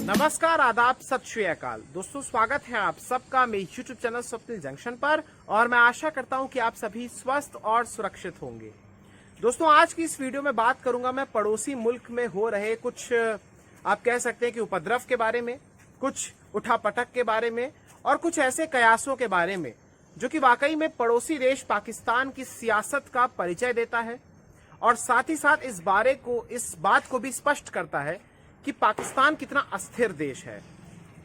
नमस्कार, आदाब, सत श्री अकाल। दोस्तों, स्वागत है आप सबका मेरे YouTube चैनल स्वप्निल जंक्शन पर और मैं आशा करता हूं कि आप सभी स्वस्थ और सुरक्षित होंगे। दोस्तों, आज की इस वीडियो में बात करूंगा मैं पड़ोसी मुल्क में हो रहे कुछ आप कह सकते हैं कि उपद्रव के बारे में, कुछ उठापटक के बारे में और कुछ ऐसे कयासों के बारे में जो कि वाकई में पड़ोसी देश पाकिस्तान की सियासत का परिचय देता है और साथ ही साथ इस बात को भी स्पष्ट करता है कि पाकिस्तान कितना अस्थिर देश है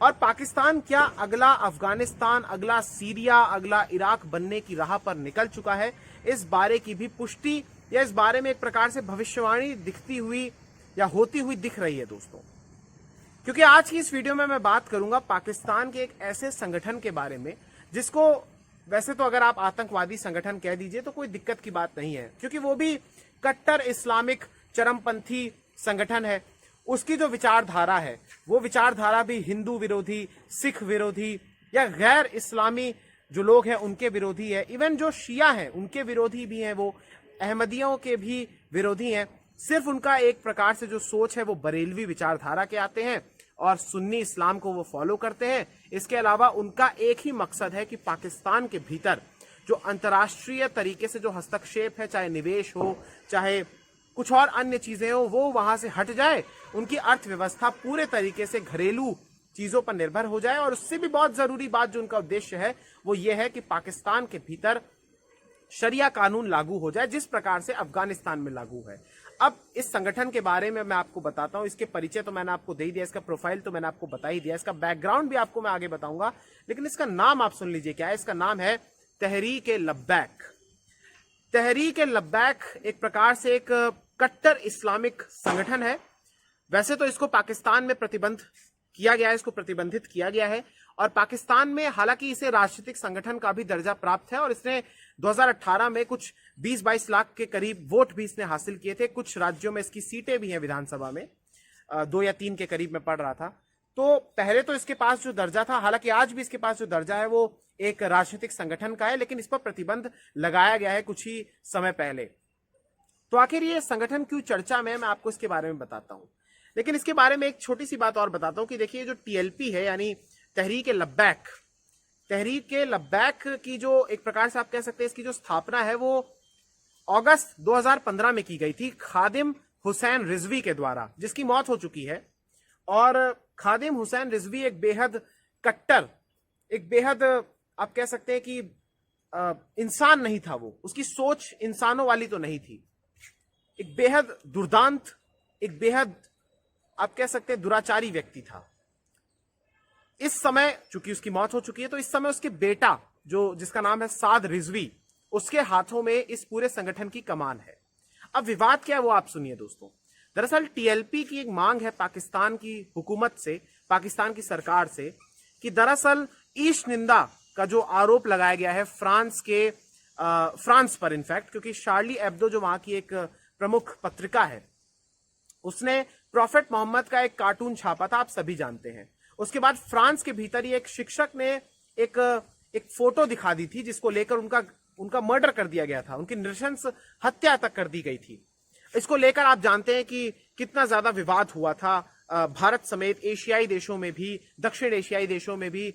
और पाकिस्तान क्या अगला अफगानिस्तान, अगला सीरिया, अगला इराक बनने की राह पर निकल चुका है। इस बारे की भी पुष्टि या इस बारे में एक प्रकार से भविष्यवाणी दिखती हुई या होती हुई दिख रही है दोस्तों, क्योंकि आज की इस वीडियो में मैं बात करूंगा पाकिस्तान के एक ऐसे संगठन के बारे में जिसको वैसे तो अगर आप आतंकवादी संगठन कह दीजिए तो कोई दिक्कत की बात नहीं है, क्योंकि वो भी कट्टर इस्लामिक चरमपंथी संगठन है। उसकी जो विचारधारा है वो विचारधारा भी हिंदू विरोधी, सिख विरोधी या गैर इस्लामी जो लोग हैं उनके विरोधी है। इवन जो शिया हैं उनके विरोधी भी हैं, वो अहमदियों के भी विरोधी हैं। सिर्फ उनका एक प्रकार से जो सोच है वो बरेलवी विचारधारा के आते हैं और सुन्नी इस्लाम को वो फॉलो करते हैं। इसके अलावा उनका एक ही मकसद है कि पाकिस्तान के भीतर जो अंतर्राष्ट्रीय तरीके से जो हस्तक्षेप है, चाहे निवेश हो, चाहे कुछ और अन्य चीजें हो, वो वहां से हट जाए। उनकी अर्थव्यवस्था पूरे तरीके से घरेलू चीजों पर निर्भर हो जाए और उससे भी बहुत जरूरी बात जो उनका उद्देश्य है वो ये है कि पाकिस्तान के भीतर शरिया कानून लागू हो जाए, जिस प्रकार से अफगानिस्तान में लागू है। अब इस संगठन के बारे में मैं आपको बताता हूं। इसके परिचय तो मैंने आपको दे ही दिया, इसका प्रोफाइल तो मैंने आपको बता ही दिया, इसका बैकग्राउंड भी आपको मैं आगे बताऊंगा, लेकिन इसका नाम आप सुन लीजिए क्या है। इसका नाम है तहरीक-ए-लब्बैक। तहरीक-ए-लब्बैक एक प्रकार से एक कट्टर इस्लामिक संगठन है। वैसे तो इसको पाकिस्तान में प्रतिबंध किया गया है, इसको प्रतिबंधित किया गया है और पाकिस्तान में हालांकि इसे राजनीतिक संगठन का भी दर्जा प्राप्त है और इसने 2018 में कुछ 20-22 लाख के करीब वोट भी इसने हासिल किए थे। कुछ राज्यों में इसकी सीटें भी हैं विधानसभा में, 2 या 3 के करीब में पढ़ रहा था। तो पहले तो इसके पास जो दर्जा था, हालांकि आज भी इसके पास जो दर्जा है वो एक राजनीतिक संगठन का है, लेकिन इस पर प्रतिबंध लगाया गया है कुछ ही समय पहले। तो आखिर ये संगठन क्यों चर्चा में है, मैं आपको इसके बारे में बताता हूं। लेकिन इसके बारे में एक छोटी सी बात और बताता हूं कि देखिए, जो टीएलपी है यानी तहरीक-ए-लब्बैक, तहरीक-ए-लब्बैक की जो एक प्रकार से आप कह सकते हैं इसकी जो स्थापना है वो अगस्त 2015 में की गई थी खादिम हुसैन रिजवी के द्वारा, जिसकी मौत हो चुकी है। और खादिम हुसैन रिजवी एक बेहद कट्टर, एक बेहद आप कह सकते हैं कि इंसान नहीं था वो, उसकी सोच इंसानों वाली तो नहीं थी। एक बेहद दुर्दांत, एक बेहद आप कह सकते हैं दुराचारी व्यक्ति था। इस समय चूंकि उसकी मौत हो चुकी है तो इस समय उसके बेटा जो जिसका नाम है साद रिजवी, उसके हाथों में इस पूरे संगठन की कमान है। अब विवाद क्या है वो आप सुनिए दोस्तों। दरअसल टीएलपी की एक मांग है पाकिस्तान की हुकूमत से, पाकिस्तान की सरकार से, कि दरअसल ईश निंदा का जो आरोप लगाया गया है फ्रांस पर, इनफैक्ट क्योंकि शार्ली एब्दो जो वहां की एक प्रमुख पत्रिका है, उसने प्रॉफेट मोहम्मद का एक कार्टून छापा था, आप सभी जानते हैं। उसके बाद फ्रांस के भीतर ही एक शिक्षक ने एक फोटो दिखा दी थी जिसको लेकर उनका मर्डर कर दिया गया था, उनकी नृशंस हत्या तक कर दी गई थी। इसको लेकर आप जानते हैं कि कितना ज्यादा विवाद हुआ था भारत समेत एशियाई देशों में भी, दक्षिण एशियाई देशों में भी,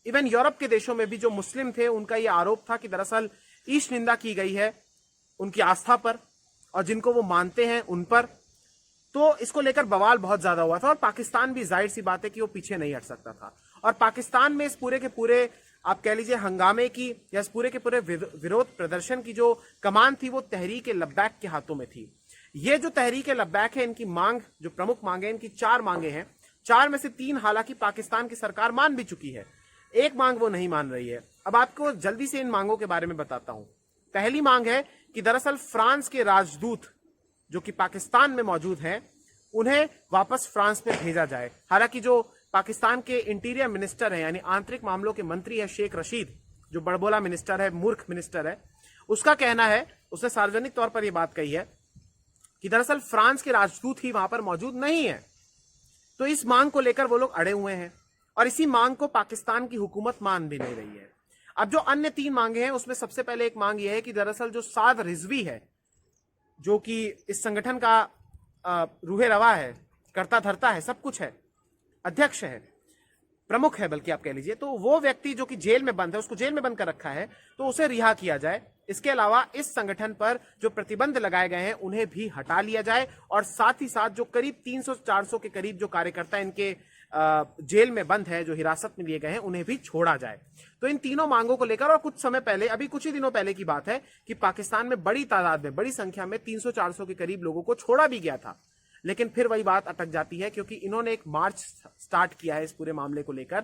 इवन यूरोप के देशों में भी जो मुस्लिम थे उनका यह आरोप था कि दरअसल ईश निंदा की गई है उनकी आस्था पर और जिनको वो मानते हैं उन पर। तो इसको लेकर बवाल बहुत ज्यादा हुआ था और पाकिस्तान भी जाहिर सी बात है कि वो पीछे नहीं हट सकता था। और पाकिस्तान में इस पूरे के पूरे आप कह लीजिए हंगामे की या इस पूरे के पूरे विरोध प्रदर्शन की जो कमान थी वो तहरीक-ए-लब्बैक के हाथों में थी। ये जो तहरीक-ए-लब्बैक है, इनकी मांग जो प्रमुख मांगे, इनकी 4 मांगे हैं। 4 में से 3 हालांकि पाकिस्तान की सरकार मान भी चुकी है, एक मांग वो नहीं मान रही है। अब आपको जल्दी से इन मांगों के बारे में बताता हूं। पहली मांग है कि दरअसल फ्रांस के राजदूत जो कि पाकिस्तान में मौजूद हैं, उन्हें वापस फ्रांस में भेजा जाए। हालांकि जो पाकिस्तान के इंटीरियर मिनिस्टर है यानी आंतरिक मामलों के मंत्री है शेख रशीद, जो बड़बोला मिनिस्टर है, मूर्ख मिनिस्टर है, उसका कहना है, उसने सार्वजनिक तौर पर यह बात कही है कि दरअसल फ्रांस के राजदूत ही वहां पर मौजूद नहीं है। तो इस मांग को लेकर वो लोग अड़े हुए हैं और इसी मांग को पाकिस्तान की हुकूमत मान भी नहीं रही है। अब जो अन्य 3 मांगे हैं उसमें सबसे पहले एक मांग यह है कि दरअसल जो साद रिजवी है, जो कि इस संगठन का रूहे रवा है, करता धरता है, सब कुछ है, अध्यक्ष है, प्रमुख है बल्कि आप कह लीजिए, तो वो व्यक्ति जो कि जेल में बंद है, उसको जेल में बंद कर रखा है, तो उसे रिहा किया जाए। इसके अलावा इस संगठन पर जो प्रतिबंध लगाए गए हैं उन्हें भी हटा लिया जाए, और साथ ही साथ जो करीब 300-400 के करीब जो कार्यकर्ता इनके जेल में बंद है, जो हिरासत में लिए गए हैं, उन्हें भी छोड़ा जाए। तो इन तीनों मांगों को लेकर, और कुछ समय पहले, अभी कुछ ही दिनों पहले की बात है कि पाकिस्तान में बड़ी तादाद में, बड़ी संख्या में 300-400 के करीब लोगों को छोड़ा भी गया था, लेकिन फिर वही बात अटक जाती है, क्योंकि इन्होंने एक मार्च स्टार्ट किया है इस पूरे मामले को लेकर।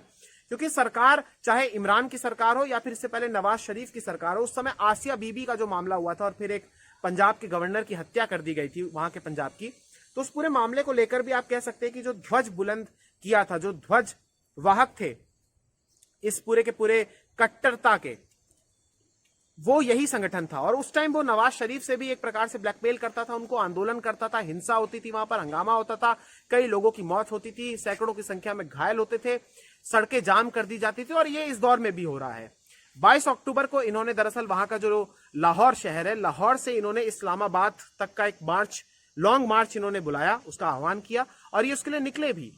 क्योंकि सरकार, चाहे इमरान की सरकार हो या फिर इससे पहले नवाज शरीफ की सरकार हो, उस समय आसिया बीबी का जो मामला हुआ था और फिर एक पंजाब के गवर्नर की हत्या कर दी गई थी वहां के पंजाब की, तो उस पूरे मामले को लेकर भी आप कह सकते हैं कि जो ध्वज बुलंद किया था, जो ध्वज वाहक थे इस पूरे के पूरे कट्टरता के, वो यही संगठन था। और उस टाइम वो नवाज शरीफ से भी एक प्रकार से ब्लैकमेल करता था, उनको आंदोलन करता था, हिंसा होती थी, वहां पर हंगामा होता था, कई लोगों की मौत होती थी, सैकड़ों की संख्या में घायल होते थे, सड़कें जाम कर दी जाती थी, और ये इस दौर में भी हो रहा है। 22 अक्टूबर को इन्होंने दरअसल वहां का जो लाहौर शहर है, लाहौर से इन्होंने इस्लामाबाद तक का एक मार्च, लॉन्ग मार्च इन्होंने बुलाया, उसका आह्वान किया, और ये उसके लिए निकले भी।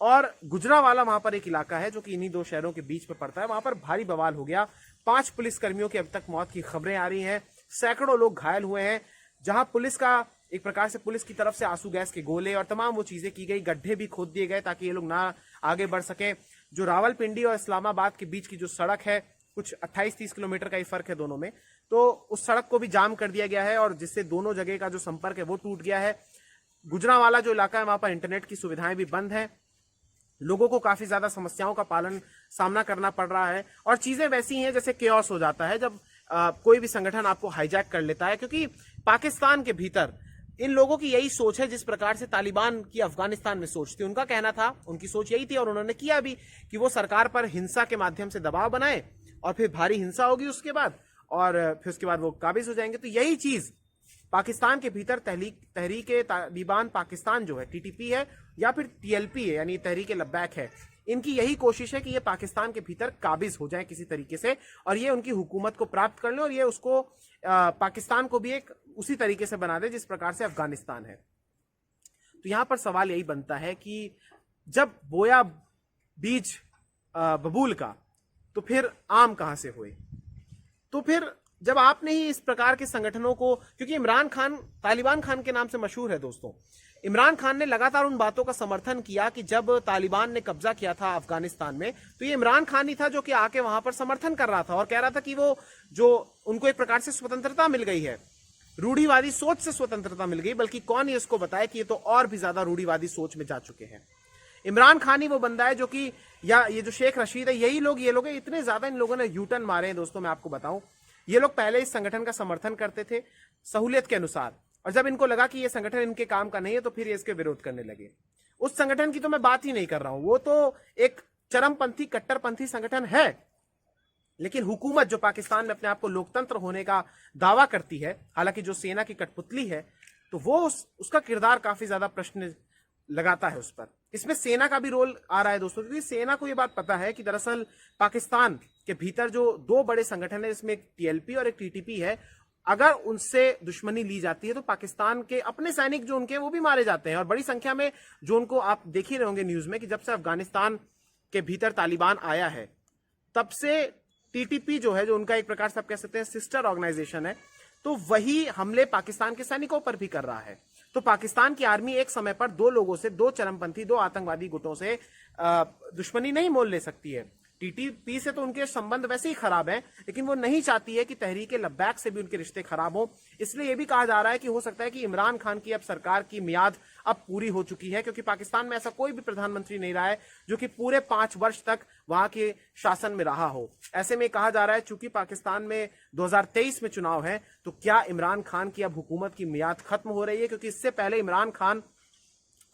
और गुजरावाला वहां पर एक इलाका है जो कि इन्हीं दो शहरों के बीच में पड़ता है, वहां पर भारी बवाल हो गया। 5 पुलिसकर्मियों की अब तक मौत की खबरें आ रही हैं, सैकड़ों लोग घायल हुए हैं, जहां पुलिस का एक प्रकार से, पुलिस की तरफ से आंसू गैस के गोले और तमाम वो चीजें की गई, गड्ढे भी खोद दिए गए ताकि ये लोग ना आगे बढ़ सके। जो रावलपिंडी और इस्लामाबाद के बीच की जो सड़क है, कुछ 28-30 किलोमीटर का ही फर्क है दोनों में, तो उस सड़क को भी जाम कर दिया गया है, और जिससे दोनों जगह का जो संपर्क है वो टूट गया है। गुजरावाला जो इलाका है वहां पर इंटरनेट की सुविधाएं भी बंद है, लोगों को काफी ज्यादा समस्याओं का सामना करना पड़ रहा है, और चीजें वैसी हैं जैसे केओस हो जाता है जब कोई भी संगठन आपको हाईजैक कर लेता है। क्योंकि पाकिस्तान के भीतर इन लोगों की यही सोच है, जिस प्रकार से तालिबान की अफगानिस्तान में सोच थी, उनका कहना था, उनकी सोच यही थी, और उन्होंने किया भी, कि वो सरकार पर हिंसा के माध्यम से दबाव बनाए, और फिर भारी हिंसा होगी उसके बाद, और फिर उसके बाद वो काबिज हो जाएंगे। तो यही चीज पाकिस्तान के भीतर तहरीक तालिबान पाकिस्तान जो है, टीटीपी है या फिर टीएलपी है, यानी तहरीक लब्बैक है, इनकी यही कोशिश है कि ये पाकिस्तान के भीतर काबिज हो जाए किसी तरीके से, और ये उनकी हुकूमत को प्राप्त कर ले, और ये उसको पाकिस्तान को भी एक उसी तरीके से बना दे जिस प्रकार से अफगानिस्तान है। तो यहां पर सवाल यही बनता है कि जब बोया बीज बबूल का, तो फिर आम कहां से हुए? तो फिर जब आपने ही इस प्रकार के संगठनों को, क्योंकि इमरान खान तालिबान खान के नाम से मशहूर है दोस्तों, इमरान खान ने लगातार उन बातों का समर्थन किया कि जब तालिबान ने कब्जा किया था अफगानिस्तान में, तो ये इमरान खान ही था जो कि आके वहां पर समर्थन कर रहा था और कह रहा था कि वो जो उनको एक प्रकार से स्वतंत्रता मिल गई है, रूढ़िवादी सोच से स्वतंत्रता मिल गई, बल्कि कौन ये इसको बताए कि ये तो और भी ज्यादा रूढ़िवादी सोच में जा चुके हैं। इमरान खान ही वो बंदा है जो कि, या ये जो शेख रशीद है, यही लोग, ये लोग इतने ज्यादा इन लोगों ने यूटर्न मारे हैं दोस्तों, मैं आपको बताऊं। ये लोग पहले इस संगठन का समर्थन करते थे सहूलियत के अनुसार, और जब इनको लगा कि ये संगठन इनके काम का नहीं है, तो फिर ये इसके विरोध करने लगे। उस संगठन की तो मैं बात ही नहीं कर रहा हूं, वो तो एक चरमपंथी, कट्टरपंथी संगठन है, लेकिन हुकूमत जो पाकिस्तान में अपने आप को लोकतंत्र होने का दावा करती है, हालांकि जो सेना की कठपुतली है, तो वो उसका किरदार काफी ज्यादा प्रश्न लगाता है उस पर। इसमें सेना का भी रोल आ रहा है दोस्तों, क्योंकि सेना को ये बात पता है कि दरअसल पाकिस्तान के भीतर जो दो बड़े संगठन है, इसमें एक टीएलपी और एक टीटीपी है, अगर उनसे दुश्मनी ली जाती है तो पाकिस्तान के अपने सैनिक जो उनके, वो भी मारे जाते हैं, और बड़ी संख्या में जो उनको, आप देख ही रहे होंगे न्यूज में, कि जब से अफगानिस्तान के भीतर तालिबान आया है, तब से टीटीपी जो है, जो उनका एक प्रकार से आप कह सकते हैं सिस्टर ऑर्गेनाइजेशन है, तो वही हमले पाकिस्तान के सैनिकों पर भी कर रहा है। तो पाकिस्तान की आर्मी एक समय पर दो लोगों से, दो चरमपंथी, दो आतंकवादी गुटों से दुश्मनी नहीं मोल ले सकती है। टीटीपी से तो उनके संबंध वैसे ही खराब हैं, लेकिन वो नहीं चाहती है कि तहरीक लब्बैक से भी उनके रिश्ते खराब हो। इसलिए ये भी कहा जा रहा है कि हो सकता है कि इमरान खान की अब सरकार की मियाद अब पूरी हो चुकी है, क्योंकि पाकिस्तान में ऐसा कोई भी प्रधानमंत्री नहीं रहा है जो कि पूरे 5 वर्ष तक वहां के शासन में रहा हो। ऐसे में कहा जा रहा है, चूंकि पाकिस्तान में 2023 में चुनाव है, तो क्या इमरान खान की अब हुकूमत की मियाद खत्म हो रही है? क्योंकि इससे पहले इमरान खान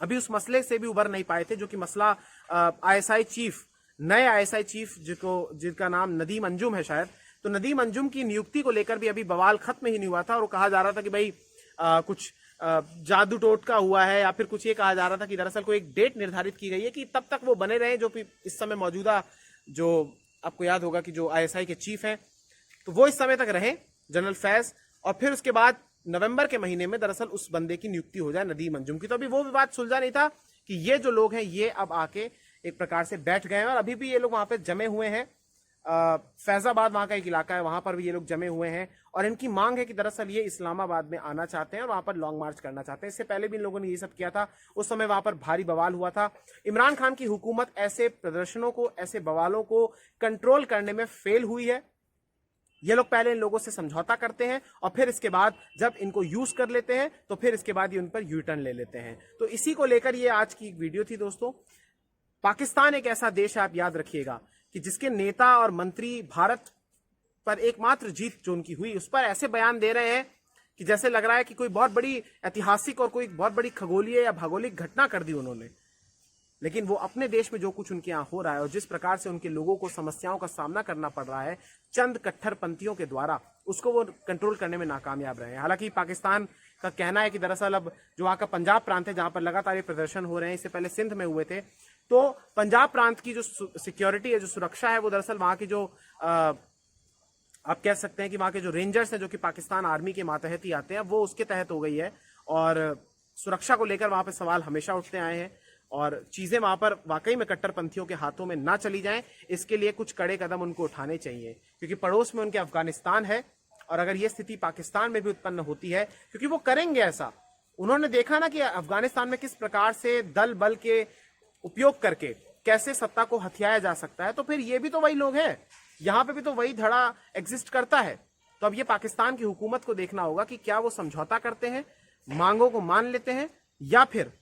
अभी उस मसले से भी उबर नहीं पाए थे, जो कि मसला आईएसआई चीफ, नए आईएसआई चीफ जिनका नाम नदीम अंजुम है शायद, तो नदीम अंजुम की नियुक्ति को लेकर भी अभी बवाल खत्म ही नहीं हुआ था, और कहा जा रहा था कि भाई कुछ जादू टोटका हुआ है, या फिर कुछ ये कहा जा रहा था कि दरअसल कोई एक डेट निर्धारित की गई है कि तब तक वो बने रहे, जो कि इस समय मौजूदा, जो आपको याद होगा कि जो आईएसआई के चीफ हैं, तो वो इस समय तक रहे, जनरल फैज, और फिर उसके बाद नवंबर के महीने में दरअसल उस बंदे की नियुक्ति हो जाए, नदीम अंजुम की। तो अभी वो विवाद सुलझा नहीं था कि ये जो लोग हैं, ये अब आके एक प्रकार से बैठ गए हैं और अभी भी ये लोग वहां पे जमे हुए हैं। फैजाबाद वहां का एक इलाका है, वहां पर भी ये लोग जमे हुए हैं और इनकी मांग है कि दरअसल ये इस्लामाबाद में आना चाहते हैं और वहां पर लॉन्ग मार्च करना चाहते हैं। इससे पहले भी इन लोगों ने ये सब किया था, उस समय वहां पर भारी बवाल हुआ था। इमरान खान की हुकूमत ऐसे प्रदर्शनों को, ऐसे बवालों को कंट्रोल करने में फेल हुई है। ये लोग पहले इन लोगों से समझौता करते हैं और फिर इसके बाद जब इनको यूज कर लेते हैं तो फिर इसके बाद ये उन पर यू टर्न ले लेते हैं। तो इसी को लेकर ये आज की एक वीडियो थी दोस्तों। पाकिस्तान एक ऐसा देश है, आप याद रखिएगा, कि जिसके नेता और मंत्री भारत पर एकमात्र जीत जो उनकी हुई उस पर ऐसे बयान दे रहे हैं कि जैसे लग रहा है कि कोई बहुत बड़ी ऐतिहासिक और कोई बहुत बड़ी खगोलीय या भौगोलिक घटना कर दी उन्होंने। लेकिन वो अपने देश में जो कुछ उनके यहाँ हो रहा है और जिस प्रकार से उनके लोगों को समस्याओं का सामना करना पड़ रहा है चंद कट्टरपंथियों के द्वारा, उसको वो कंट्रोल करने में नाकामयाब रहे हैं। हालांकि पाकिस्तान का कहना है कि दरअसल अब जो वहाँ का पंजाब प्रांत है जहां पर लगातार ये प्रदर्शन हो रहे हैं, इससे पहले सिंध में हुए थे, तो पंजाब प्रांत की जो सिक्योरिटी है, जो सुरक्षा है, वो दरअसल वहां की जो आप कह सकते हैं कि वहां के जो रेंजर्स हैं जो कि पाकिस्तान आर्मी के मातहत ही आते हैं, वो उसके तहत हो गई है। और सुरक्षा को लेकर वहां पर सवाल हमेशा उठते आए हैं और चीजें वहां पर वाकई में कट्टरपंथियों के हाथों में ना चली जाएं, इसके लिए कुछ कड़े कदम उनको उठाने चाहिए। क्योंकि पड़ोस में उनके अफगानिस्तान है और अगर ये स्थिति पाकिस्तान में भी उत्पन्न होती है, क्योंकि वो करेंगे ऐसा, उन्होंने देखा ना कि अफगानिस्तान में किस प्रकार से दल बल के उपयोग करके कैसे सत्ता को हथियाया जा सकता है, तो फिर ये भी तो वही लोग हैं, यहां पे भी तो वही धड़ा एग्जिस्ट करता है। तो अब ये पाकिस्तान की हुकूमत को देखना होगा कि क्या वो समझौता करते हैं, मांगों को मान लेते हैं, या फिर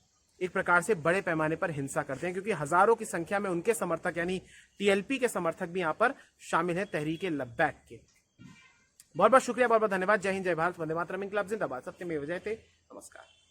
एक प्रकार से बड़े पैमाने पर हिंसा करते हैं। क्योंकि हजारों की संख्या में उनके समर्थक यानी टीएलपी के समर्थक भी यहां पर शामिल है, तहरीके लब्बैक के। बहुत बहुत शुक्रिया, बहुत बहुत धन्यवाद। जय हिंद, जय भारत, वंदे मातरम, इंकलाब जिंदाबाद, सत्यमेव जयते। नमस्कार।